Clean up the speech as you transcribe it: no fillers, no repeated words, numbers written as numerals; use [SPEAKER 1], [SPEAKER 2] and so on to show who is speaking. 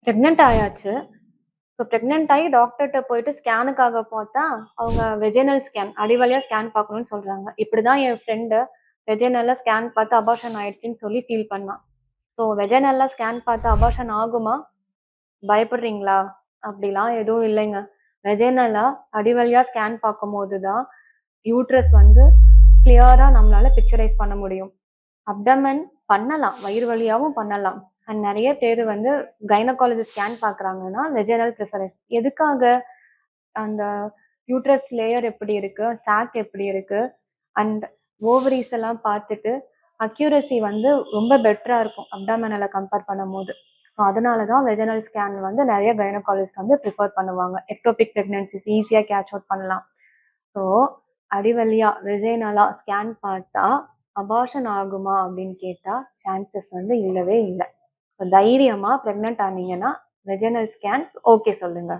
[SPEAKER 1] Pregnant ஆயாச்சு. So pregnant ஆயி டாக்டர்ட்ட போயிட்டு ஸ்கேனுக்காக பார்த்தா, அவங்க வெஜைனல் ஸ்கேன் அடி வழியா ஸ்கேன் பார்க்கணும்னு சொல்றாங்க. இப்படிதான் என் ஃப்ரெண்டு வெஜைனல்ல ஸ்கேன் பார்த்து அபார்ஷன் ஆயிடுச்சுன்னு சொல்லி ஃபீல் பண்ணா. ஸோ வெஜைனல்ல ஸ்கேன் பார்த்து அபார்ஷன் ஆகுமா? பயப்படுறீங்களா? அப்படிலாம் எதுவும் இல்லைங்க. வெஜைனலா அடி வழியா ஸ்கேன் பார்க்கும்போது தான் யூட்ரஸ் வந்து கிளியரா நம்மளால பிக்சரைஸ் பண்ண முடியும். அப்டமன் பண்ணலாம். வயிறு வழியாவும் பண்ணலாம். அண்ட் நெறைய பேரு வந்து கைனகாலஜிஸ்ட் ஸ்கேன் பார்க்குறாங்கன்னா, வெஜைனல் ப்ரிஃபரன்ஸ். எதுக்காக? அந்த யூட்ரஸ் லேயர் எப்படி இருக்கு? சாக் எப்படி இருக்கு? அண்ட் ஓவரீஸ் எல்லாம் பார்த்துட்டு, அக்யூரசி வந்து ரொம்ப பெட்டரா இருக்கும். அப்டாமினல கம்பேர் பண்ணும்போது. ஸோ அதனால தான் வெஜைனல் ஸ்கேன் வந்து நெறைய கைனகாலஜிஸ்ட் வந்து பிரிஃபர் பண்ணுவாங்க. எக்டோபிக் பிரெக்னன்சிஸ் ஈஸியா கேட்ச் அவுட் பண்ணலாம். ஸோ அடி வழியா வெஜைனலா ஸ்கேன் பார்த்தா, அபார்ஷன் ஆகுமா அப்படின்னு கேட்டா, சான்சஸ் வந்து இல்லவே இல்ல. ஸோ தைரியமா பிரெக்னன்ட் ஆனீங்கன்னா, வெஜைனல் ஸ்கேன் ஓகே சொல்லுங்க.